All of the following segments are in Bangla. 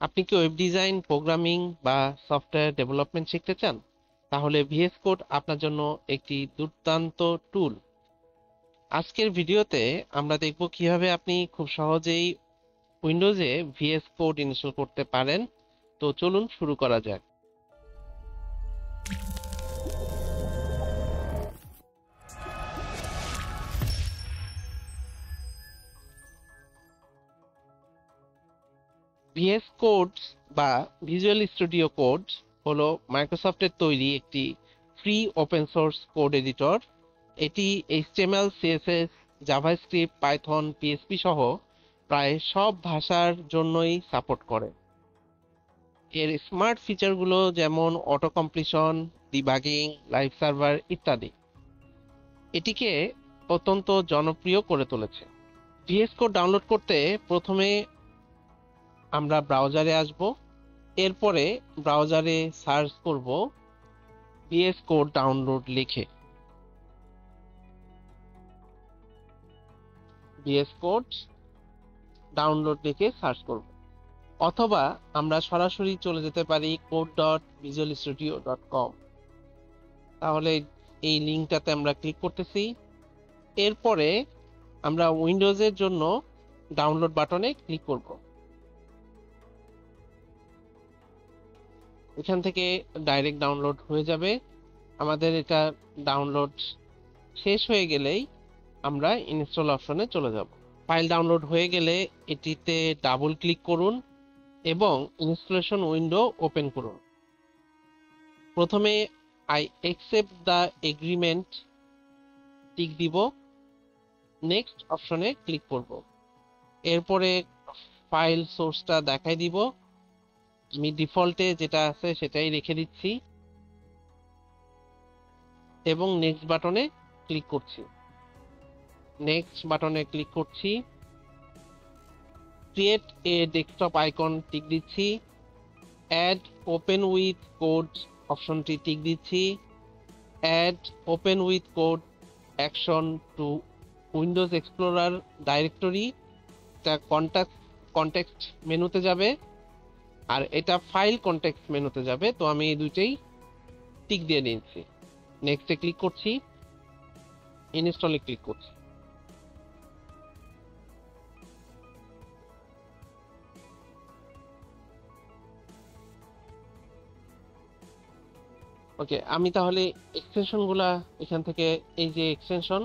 আপনি কি ওয়েব ডিজাইন, প্রোগ্রামিং বা সফটওয়্যার ডেভেলপমেন্ট শিখতে চান? তাহলে ভিএস কোড আপনার জন্য একটি দুর্দান্ত টুল। আজকের ভিডিওতে আমরা দেখব কিভাবে আপনি খুব সহজেই উইন্ডোজে ভিএস কোড ইনস্টল করতে পারেন। তো চলুন শুরু করা যাক। ভিএস কোডস বা ভিজুয়াল স্টুডিও কোড হলো মাইক্রোসফটের তৈরি একটি free open source code editor. এটি HTML, CSS, JavaScript, Python, PHP সহ প্রায় সব ভাষার জন্যই সাপোর্ট করে। এর স্মার্ট ফিচারগুলো যেমন auto completion, debugging, live server ইত্যাদি এটিকে অত্যন্ত জনপ্রিয় করে তুলেছে। ভিএস কোড ডাউনলোড করতে প্রথমে আমরা ব্রাউজারে আসব, এরপরে ব্রাউজারে সার্চ করব ভিএস কোড ডাউনলোড লিখে। ভিএস কোড ডাউনলোড লিখে সার্চ করব, অথবা আমরা সরাসরি চলে যেতে পারি code.visualstudio.com। তাহলে এই লিঙ্কটাতে আমরা ক্লিক করতেছি। এরপরে আমরা উইন্ডোজের জন্য ডাউনলোড বাটনে ক্লিক করব। এখান থেকে ডাইরেক্ট ডাউনলোড হয়ে যাবে। আমাদের এটা ডাউনলোড শেষ হয়ে গেলেই আমরা ইনস্টল অপশনে চলে যাব। ফাইল ডাউনলোড হয়ে গেলে এটিতে ডাবল ক্লিক করুন এবং ইনস্টলেশন উইন্ডো ওপেন করুন। প্রথমে I accept the agreement tick দিব, নেক্সট অপশনে ক্লিক করব। এরপরে ফাইল সোর্সটা দেখাই দিব, আমি ডিফল্টে যেটা আছে সেটাই রেখে দিচ্ছি এবং নেক্সট বাটনে ক্লিক করছি। নেক্সট বাটনে ক্লিক করছি, create a desktop icon tick দিচ্ছি, অ্যাড ওপেন উইথ কোড অপশনটি টিক দিচ্ছি, add open with code action to Windows explorer directory. এটা কন্টেক্সট মেনুতে যাবে আর এটা ফাইল কন্টেক্সট মেনুতে যাবে। তো আমি এই দুইটাই টিক দিয়ে নিয়েছি। নেক্সটে ক্লিক করছি, ইনস্টলে ক্লিক করছি। ওকে, আমি তাহলে এক্সটেনশনগুলা এখান থেকে, এই যে এক্সটেনশন,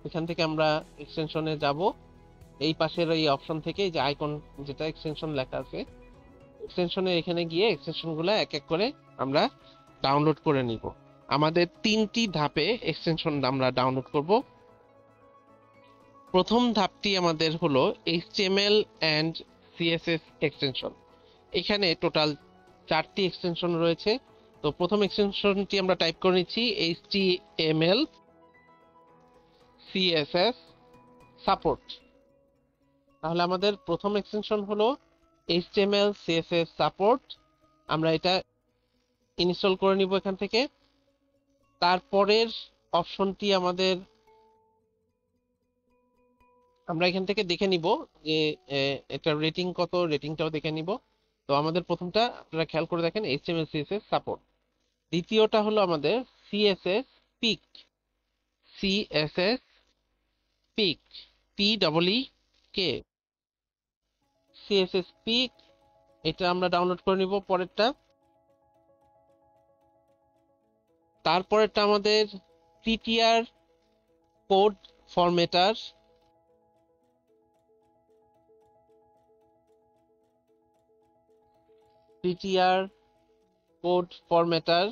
এখান থেকে আমরা এক্সটেনশনে যাব। এই পাশের এই অপশন থেকে এই যে আইকন যেটা এক্সটেনশন লেখা আছে, এক্সটেনশনে এখানে গিয়ে এক্সটেনশনগুলো এক এক করে আমরা ডাউনলোড করে নিব। আমাদের 3টি ধাপে এক্সটেনশন আমরা ডাউনলোড করব। প্রথম ধাপটি আমাদের হলো এইচটিএমএল অ্যান্ড সিএসএস এক্সটেনশন। এখানে টোটাল 4টি এক্সটেনশন রয়েছে। তো প্রথম এক্সটেনশনটি আমরা টাইপ করে নিচ্ছি এইচটিএমএল সিএসএস সাপোর্ট। তাহলে আমাদের প্রথম এক্সটেনশন হলো এইচটিএমএল সিএসএস সাপোর্ট। আমরা এটা ইনস্টল করে নিব এখান থেকে। তারপরের অপশনটি আমরা এখান থেকে দেখে নিব যে এটা রেটিং কত, রেটিংটাও দেখে নিব। তো আমাদের প্রথমটা আপনারা খেয়াল করে দেখেন, এইচটিএমএল সিএসএস সাপোর্ট। দ্বিতীয়টা হলো আমাদের CSS peek, CSS peek, PEEK, CSS peek. এটা আমরা ডাউনলোড করে নিব পরেরটা। তারপরেরটা আমাদের PTR code formatter, PTR code formatter.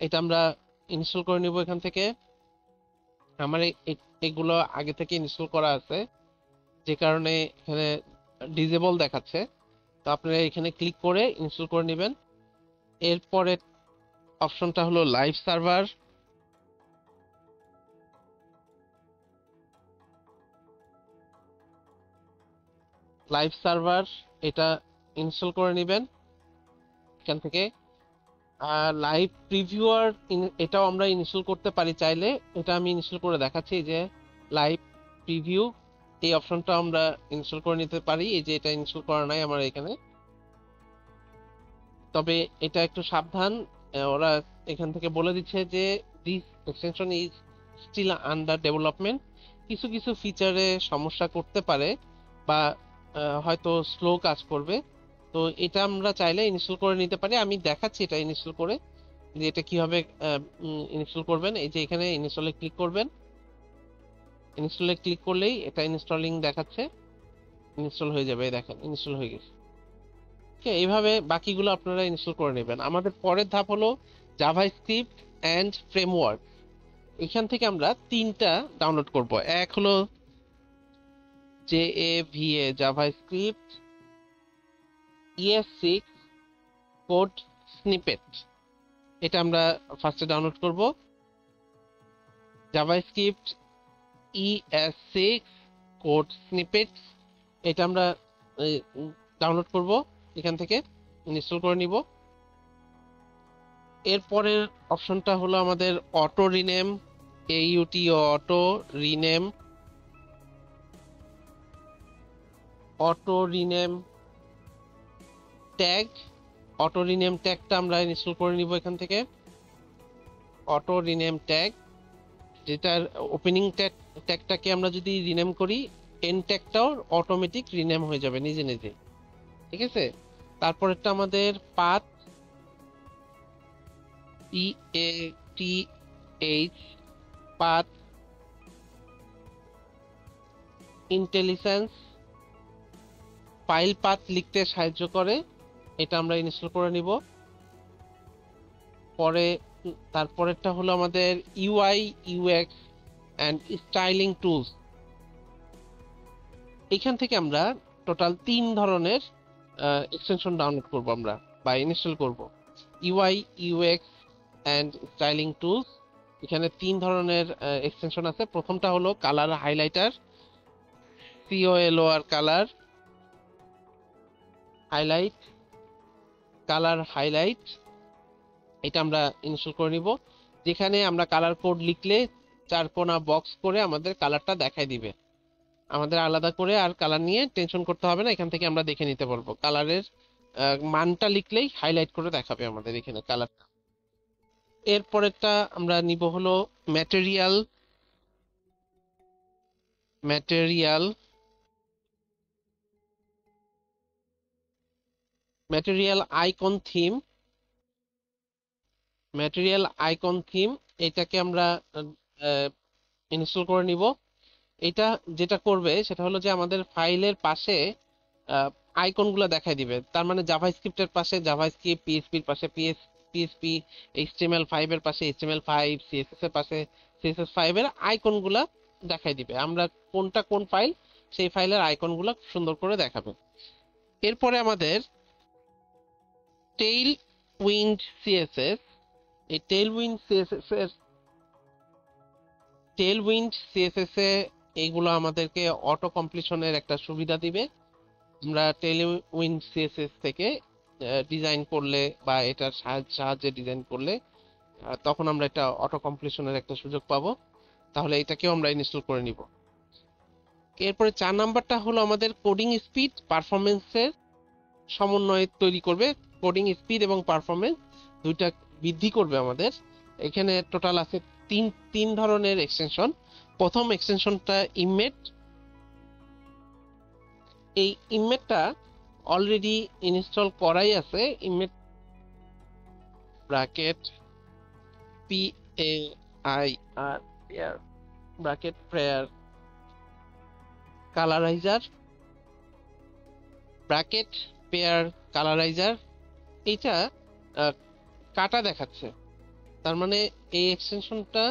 এটা আমরা ইনস্টল করে নিব এখান থেকে। আমার এগুলো আগে থেকে ইনস্টল করা আছে, যে কারণে এখানে ডিসেবল দেখাচ্ছে। তো আপনারা এখানে ক্লিক করে ইনস্টল করে নেবেন। এরপরে অপশনটা হলো লাইভ সার্ভার। লাইভ সার্ভার এটা ইনস্টল করে নেবেন এখান থেকে। লাইভ প্রিভিউয়ার এটাও আমরা ইনস্টল করতে পারি চাইলে। এটা আমি ইনস্টল করে দেখাচ্ছি, যে লাইভ প্রিভিউ এই অপশনটা আমরা ইনস্টল করে নিতে পারি। এই যে এটা ইনস্টল করা নাই আমার এখানে, তবে এটা একটু সাবধান। ওরা এখান থেকে বলে দিচ্ছে যে this extension is still under development. কিছু কিছু ফিচারে সমস্যা করতে পারে বা হয়তো স্লো কাজ করবে। তো এটা আমরা চাইলে ইনস্টল করে নিতে পারি। আমি দেখাচ্ছি এটা ইনস্টল করে যে এটা কিভাবে ইনস্টল করবেন। এই যে এখানে ইনস্টলে ক্লিক করবেন, ইনস্টলে ক্লিক করলেই এটা ইনস্টলিং দেখাচ্ছে, ইনস্টল হয়ে যাবে। দেখেন ইনস্টল হয়ে গেছে। এইভাবে বাকিগুলো আপনারা ইনস্টল করে নেবেন। আমাদের পরের ধাপ হলো জাভাস্ক্রিপ্ট অ্যান্ড ফ্রেমওয়ার্ক। এখান থেকে আমরা তিনটা ডাউনলোড করব। এক হলো JAVA JavaScript ES6 code snippet, এটা আমরা ফার্স্টে ডাউনলোড করব। জাভাস্ক্রিপ্ট ES6 কোড স্নিপেট, এটা আমরা ডাউনলোড করব এখান থেকে, ইনস্টল করে নিব। এরপরের অপশনটা হলো আমাদের auto rename, auto rename, auto rename tag. Auto rename ট্যাগটা আমরা ইনস্টল করে নিব এখান থেকে। অটো রিনেম ট্যাগ, যেটার ওপেনিং ট্যাগটাকে আমরা যদি রিনেম করি, এন্ড ট্যাগটাও অটোমেটিক রিনেম হয়ে যাবে নিজে নিজে, ঠিক আছে। তারপরেরটা আমাদের path, PATH, path intelligence, file path লিখতে সাহায্য করে, এটা আমরা ইনস্টল করে নিব। পরে তারপরেরটা হলো আমাদের UI UX and styling tools. এখান থেকে আমরা টোটাল 3 ধরনের এক্সটেনশন ডাউনলোড করব আমরা বা ইনস্টল করব। UI UX and styling tools, এখানে 3 ধরনের এক্সটেনশন আছে। প্রথমটা হলো colour highlighter, COLOR colour highlight, colour highlight, এটা আমরা ইনস্টল করে নিব। যেখানে আমরা কালার কোড লিখলে 4 কোণা বক্স করে আমাদের কালারটা দেখাই দিবে। আমাদের আলাদা করে আর কালার নিয়ে টেনশন করতে হবে না, এখান থেকে আমরা দেখে নিতে পারবো। কালারের মানটা লিখলেই হাইলাইট করে দেখাবে আমাদের এখানে কালারটা। এরপরেরটা আমরা নিব হলো material, material, material icon theme, material icon theme, এটাকে আমরা ইনস্টল করে নিব। এটা যেটা করবে সেটা হলো যে আমাদের ফাইলের পাশে আইকনগুলো দেখাই দিবে। তার মানে জাভাস্ক্রিপ্টের পাশে জাভাস্ক্রিপ্ট, পিএসপির পাশে পিএসপি, HTML5 এর পাশে HTML5, CSS এর পাশে CSS5 এর আইকনগুলা দেখাই দিবে। আমরা কোনটা কোন ফাইল, সেই ফাইলের আইকনগুলো সুন্দর করে দেখাবে। এরপরে আমাদের টেইল উইন্ড CSS, এই টেইল উইন্ড CSS এ এইগুলো আমাদেরকে অটো কমপ্লিশনের একটা সুবিধা দিবে। আমরা টেইলউইন্ড CSS থেকে ডিজাইন করলে বা এটার সাহায্যে ডিজাইন করলে তখন আমরা এটা অটো কমপ্লিশনের একটা সুযোগ পাবো। তাহলে এটাকেও আমরা ইনস্টল করে নিব। এরপরে 4 নাম্বারটা হলো আমাদের কোডিং স্পিড পারফরমেন্সের সমন্বয় তৈরি করবে। কোডিং স্পিড এবং পারফরমেন্স দুইটা বৃদ্ধি করবে আমাদের। এখানে টোটাল আছে তিন ধরনের এক্সটেনশন। প্রথম এক্সটেনশনটা ইমেট। এই ইমেটটা অলরেডি ইনস্টল করাই আছে। Emmet bracket PAIR bracket pair colorizer, bracket pair colorizer, এইটা কাটা দেখাচ্ছে। তার মানে এই এক্সটেনশনটা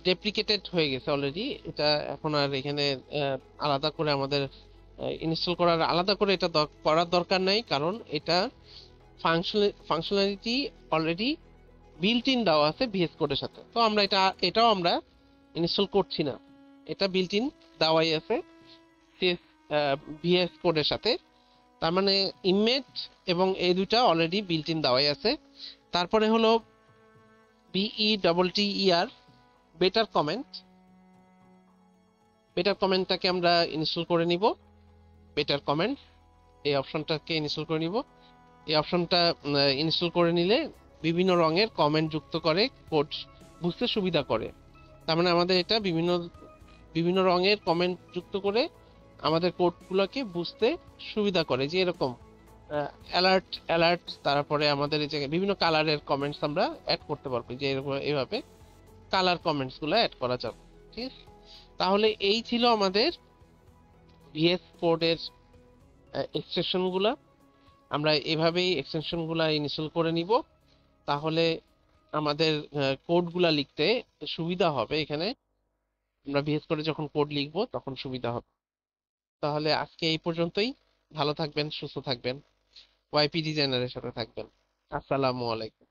ডেপ্রিকেটেড হয়ে গেছে অলরেডি। এটা এখন আর এখানে আলাদা করে আমাদের ইনস্টল করার আলাদা করে এটা করার দরকার নাই, কারণ এটা ফাংশনালিটি অলরেডি বিল্ট ইন দেওয়া আছে VS কোডের সাথে। তো আমরা এটাও আমরা ইনস্টল করছি না, এটা বিল্ট ইন দেওয়াই আছে VS কোডের সাথে। তার মানে ইমেজ এবং এই দুইটা অলরেডি বিল্ট ইন দেওয়াই আছে। তারপরে হলো BETTER বেটার কমেন্ট, বেটার কমেন্টটাকে আমরা ইনস্টল করে নিব। বেটার কমেন্ট এই অপশনটাকে ইনস্টল করে নিব। এই অপশনটা ইনস্টল করে নিলে বিভিন্ন রঙের কমেন্ট যুক্ত করে কোড বুঝতে সুবিধা করে। তার মানে আমাদের এটা বিভিন্ন বিভিন্ন রঙের কমেন্ট যুক্ত করে আমাদের কোডগুলোকে বুঝতে সুবিধা করে, যে এরকম অ্যালার্ট অ্যালার্ট, তারপরে আমাদের এই জায়গায় বিভিন্ন কালারের কমেন্টস আমরা অ্যাড করতে পারবো, যে এরকম এইভাবে কালার কমেন্টস গুলো অ্যাড করা যাবে। ঠিক আছে, তাহলে এই ছিল আমাদের ভিএস কোডের এক্সটেনশন গুলা। আমরা এভাবেই এক্সটেনশন গুলা ইনস্টল করে নিব, তাহলে আমাদের কোড গুলা লিখতে সুবিধা হবে। এখানে আমরা ভিএস কোডে যখন কোড লিখবো তখন সুবিধা হবে। তাহলে আজকে এই পর্যন্তই। ভালো থাকবেন, সুস্থ থাকবেন, ওয়াইপি ডিজাইনারের সাথে থাকবেন। আসসালামু আলাইকুম।